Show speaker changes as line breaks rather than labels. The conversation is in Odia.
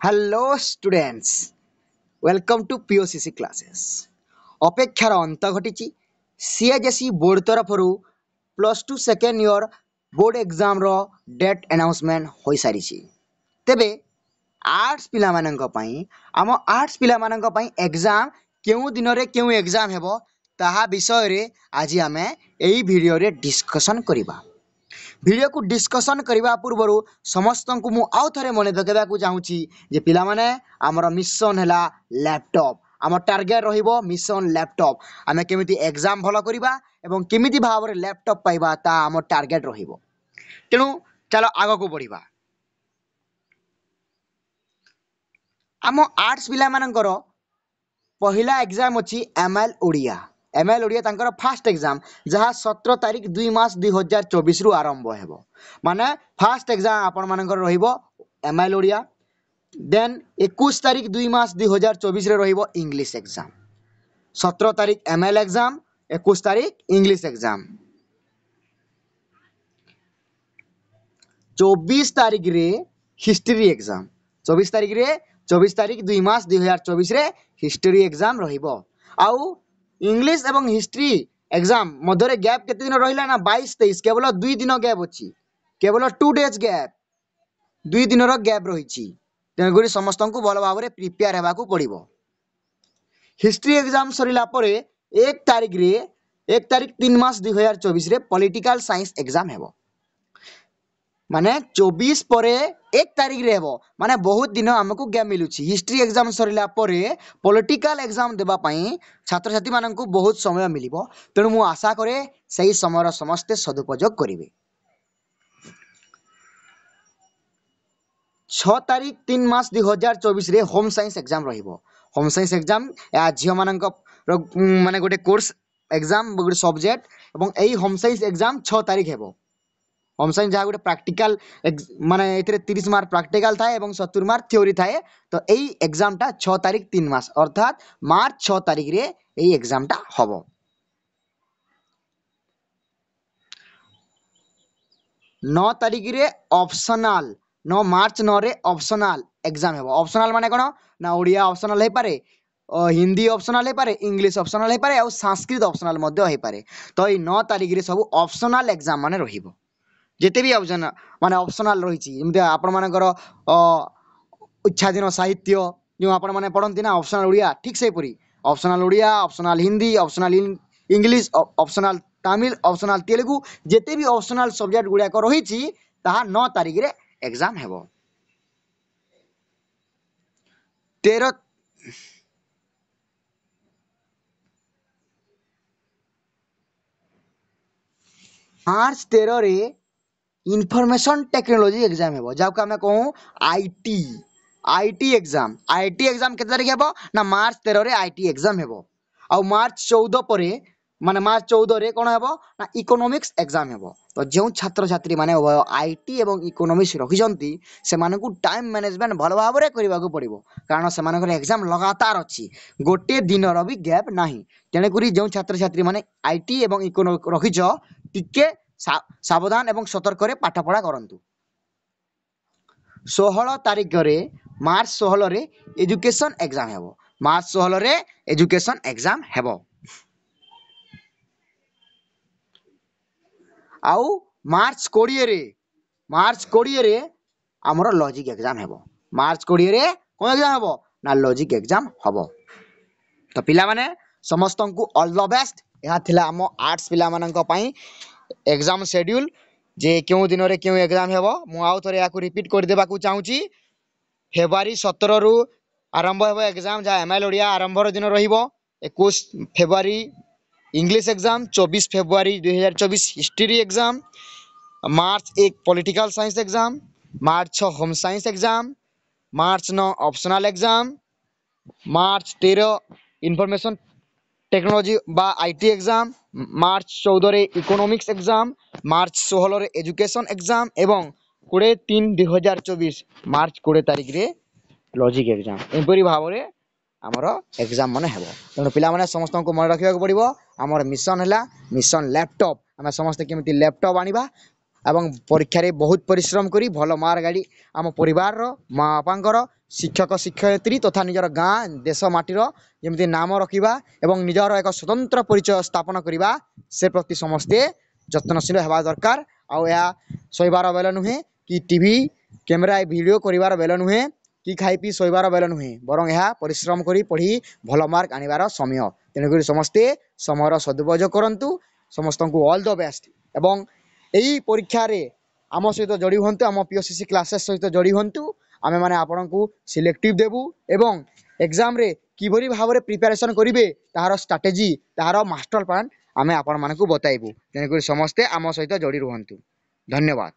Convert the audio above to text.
Hello students, welcome to POCC classes. ଅପେକ୍ଷାର ଅନ୍ତ ଘଟିଛି। CHSE ବୋର୍ଡ ତରଫରୁ +2 ସେକେଣ୍ଡ ଇୟର ବୋର୍ଡ ଏକ୍ଜାମର ଡେଟ୍ ଆନାଉନ୍ସମେଣ୍ଟ ହୋଇସାରିଛି। ତେବେ ଆର୍ଟ୍ସ ପିଲାମାନଙ୍କ ପାଇଁ ଏକ୍ଜାମ କେଉଁ ଦିନରେ କେଉଁ ଏକ୍ଜାମ ହେବ ତାହା ବିଷୟରେ ଆଜି ଆମେ ଏହି ଭିଡ଼ିଓରେ ଡିସ୍କସନ୍ କରିବା। ଭିଡ଼ିଓକୁ ଡିସ୍କସନ୍ କରିବା ପୂର୍ବରୁ ସମସ୍ତଙ୍କୁ ମୁଁ ଆଉ ଥରେ ମନେ ପକାଇବାକୁ ଚାହୁଁଛି ଯେ ପିଲାମାନେ ଆମର ମିଶନ ହେଲା ଲ୍ୟାପଟପ୍। ଆମ ଟାର୍ଗେଟ ରହିବ ମିଶନ ଲ୍ୟାପଟପ୍। ଆମେ କେମିତି ଏକ୍ଜାମ ଭଲ କରିବା ଏବଂ କେମିତି ଭାବରେ ଲ୍ୟାପଟପ୍ ପାଇବା ତାହା ଆମ ଟାର୍ଗେଟ ରହିବ। ତେଣୁ ଚାଲ ଆଗକୁ ବଢ଼ିବା। ଆମ ଆର୍ଟ୍ସ ପିଲାମାନଙ୍କର ପହିଲା ଏକ୍ଜାମ ଅଛି ML ଓଡ଼ିଆ। ML ଓଡ଼ିଆ ତାଙ୍କର ଫାଷ୍ଟ ଏକ୍ଜାମ, ଯାହା 17 ତାରିଖ 2 ମାସ 2024ରୁ ଆରମ୍ଭ ହେବ। ମାନେ ଫାଷ୍ଟ ଏକ୍ଜାମ ଆପଣମାନଙ୍କର ରହିବ ML ଓଡ଼ିଆ। ଦେନ୍ 21 ତାରିଖ 2 ମାସ 2024ରେ ରହିବ ଇଂଲିଶ ଏକ୍ଜାମ। 17 ତାରିଖ ML ଏକ୍ଜାମ, 21 ତାରିଖ ଇଂଲିଶ ଏକ୍ଜାମ। 24 ତାରିଖରେ ହିଷ୍ଟ୍ରି ଏକ୍ଜାମ। 24 ତାରିଖ 2 ମାସ 2024ରେ ହିଷ୍ଟ୍ରି ଏକ୍ଜାମ ରହିବ। ଆଉ ଇଂଲିଶ ଏବଂ ହିଷ୍ଟ୍ରି ଏକ୍ଜାମ ମଧ୍ୟରେ ଗ୍ୟାପ୍ କେତେ ଦିନ ରହିଲା ନା 22-23, କେବଳ 2 ଦିନ ଗ୍ୟାପ୍ ଅଛି। କେବଳ 2 days ଗ୍ୟାପ୍, 2 ଦିନର ଗ୍ୟାପ୍ ରହିଛି। ତେଣୁକରି ସମସ୍ତଙ୍କୁ ଭଲ ଭାବରେ ପ୍ରିପେୟାର ହେବାକୁ ପଡ଼ିବ। ହିଷ୍ଟ୍ରି ଏକ୍ଜାମ ସରିଲା ପରେ 1 ତାରିଖ 3 ମାସ 2024ରେ ପଲିଟିକାଲ ସାଇନ୍ସ ଏକ୍ଜାମ ହେବ। ମାନେ 24 ପରେ 1 ତାରିଖରେ ହେବ। ମାନେ ବହୁତ ଦିନ ଆମକୁ ଗ୍ୟାପ୍ ମିଳୁଛି। ହିଷ୍ଟ୍ରି ଏକ୍ଜାମ ସରିଲା ପରେ ପଲିଟିକାଲ ଏକ୍ଜାମ ଦେବା ପାଇଁ ଛାତ୍ରଛାତ୍ରୀମାନଙ୍କୁ ବହୁତ ସମୟ ମିଳିବ। ତେଣୁ ମୁଁ ଆଶା କରେ ସେହି ସମୟର ସମସ୍ତେ ସଦୁପଯୋଗ କରିବେ। 6 ତାରିଖ 3 ମାସ 2024ରେ ହୋମ୍ ସାଇନ୍ସ ଏକ୍ଜାମ ରହିବ। ହୋମ୍ ସାଇନ୍ସ ଏକ୍ଜାମ ଏହା ଝିଅମାନଙ୍କ ମାନେ ଗୋଟେ କୋର୍ସ ଏକ୍ଜାମ, ଗୋଟେ ସବଜେକ୍ଟ, ଏବଂ ଏହି ହୋମ୍ ସାଇନ୍ସ ଏକ୍ଜାମ 6 ତାରିଖ ହେବ। होम साइंस जहाँ गोटे प्राक्टिकल माने 30 मार्क प्राक्टिकल थाए और 70 मार्क थ्योरी थाए। तो यही एग्जाम टा 6 तारीख 3 मास अर्थात मार्च 6 तारीख रे यही एग्जाम टा हबो। 9 तारीख रे ऑप्शनल, 9 मार्च 9 रे ऑप्शनल एग्जाम हेबो। ऑप्शनल माने कोन ना ओडिया ऑप्शनल हे पारे, हिंदी ऑप्शनल हे पारे, इंग्लिश ऑप्शनल हे पारे और संस्कृत ऑप्शनल मध्ये हे पारे। तो ये 9 तारीख रे सब ऑप्शनल एग्जाम माने रहिबो। जिते भी ऑप्शन माने ऑप्शनल रही जमी आपण मानकर इच्छाधीन साहित्य जो आपण मैंने पढ़ती ना ऑप्शनल ओडिया, ठीक से पूरी optional Odia, optional Hindi, optional English, optional Tamil, optional Telugu, जिते भी ऑप्शनल सब्जेक्ट गुड़ाक रही 9 तारीख रे एग्जाम हेबो। 13 मार्च 13 रे इनफॉरमेशन टेक्नोलॉजी एग्जाम हेबो, जाको आमे कहूँ आईटी एग्जाम। आईटी एग्जाम केते तारिख हेबो ना मार्च 13 रे आईटी एग्जाम हेबो। आ मार्च 14 परे माने मार्च 14 रे कोन हेबो ना इकोनॉमिक्स एग्जाम हेबो। तो जो छात्र छात्री माने आईटी एवं इकोनॉमिक्स रखिजंती से मानकु टाइम मैनेजमेंट भल भाबरे करबा को पड़िबो, कारण से मानकर एग्जाम लगातार अछि, गोटे दिनर भी गैप नाही। तेने करी जो छात्र छात्री माने आईटी एवं इकोनॉमिक्स रखिज टिके सावधान एवं सतर्क रे पाठ पढ़ा करंतु। 16 तारीख रे मार्च 16 रे एजुकेशन एग्जाम हेबो। मार्च 16 रे एजुकेशन एग्जाम हेबो। आउ मार्च 20 रे हमर लॉजिक एग्जाम हेबो। मार्च 20 रे कोन एग्जाम हेबो ना लॉजिक एग्जाम हेबो। तो पिला माने समस्त को ऑल द बेस्ट। यहाँ थिला हम आर्ट्स पिला मानक पई एग्जाम शेड्यूल जे क्यों दिन रे क्यों एग्जाम हेबो। मु आउ थरे याकू रिपीट कर देबा को चाहूची। फेब्रुआरी 17 रु आरंभ हेबो एग्जाम, जहाँ एमएल ओडिया आरंभ दिन रहिबो। 21 February English exam, 24 February 2024 history exam, March 1 political science exam, March 6 home science exam, March 9 optional exam, March 13 information technology बा आईटी एग्जाम, मार्च 14 रे इकोनॉमिक्स एग्जाम, मार्च 16 रे एजुकेशन एग्जाम एवं 23/3/2024 मार्च 20 तारीख रे लॉजिक एग्जाम। एपरी भाव में आमर एग्जाम मन हेबो। तेणु पिला माने समस्त को मन रखा पड़ो। आमर मिशन है मिशन लैपटॉप। आम समस्ते केमिति लैपटॉप आनिबा ଏବଂ ପରୀକ୍ଷାରେ ବହୁତ ପରିଶ୍ରମ କରି ଭଲ ମାର୍କ ଆଣି ଆମ ପରିବାରର ମା ବାପାଙ୍କର ଶିକ୍ଷକ ଶିକ୍ଷୟିତ୍ରୀ ତଥା ନିଜର ଗାଁ ଦେଶ ମାଟିର ଯେମିତି ନାମ ରଖିବା ଏବଂ ନିଜର ଏକ ସ୍ୱତନ୍ତ୍ର ପରିଚୟ ସ୍ଥାପନ କରିବା ସେ ପ୍ରତି ସମସ୍ତେ ଯତ୍ନଶୀଳ ହେବା ଦରକାର। ଆଉ ଏହା ଶୋଇବାର ବେଳ ନୁହେଁ କି ଟିଭି କ୍ୟାମେରା ଭିଡ଼ିଓ କରିବାର ବେଳ ନୁହେଁ କି ଖାଇ ପିଇ ଶୋଇବାର ବେଳ ନୁହେଁ, ବରଂ ଏହା ପରିଶ୍ରମ କରି ପଢ଼ି ଭଲ ମାର୍କ ଆଣିବାର ସମୟ। ତେଣୁକରି ସମସ୍ତେ ସମୟର ସଦୁପଯୋଗ କରନ୍ତୁ। ସମସ୍ତଙ୍କୁ ଅଲ୍ ଦ ବେଷ୍ଟ ଏବଂ ଏହି ପରୀକ୍ଷାରେ ଆମ ସହିତ ଯୋଡ଼ି ହୁଅନ୍ତୁ, ଆମ POCC କ୍ଲାसेସ୍ ସହିତ ଯୋଡ଼ି ହୁଅନ୍ତୁ। ଆମେମାନେ ଆପଣଙ୍କୁ ସିଲେକ୍ଟିଭ୍ ଦେବୁ ଏବଂ ଏକ୍ଜାମ୍ରେ କିଭଳି ଭାବରେ ପ୍ରିପାରେସନ୍ କରିବେ ତାହାର ଷ୍ଟ୍ରାଟେଜି ତାହାର ମାଷ୍ଟର ପ୍ଲାନ୍ ଆମେ ଆପଣମାନଙ୍କୁ ବତାଇବୁ। ତେଣୁକରି ସମସ୍ତେ ଆମ ସହିତ ଯୋଡ଼ି ରୁହନ୍ତୁ। ଧନ୍ୟବାଦ।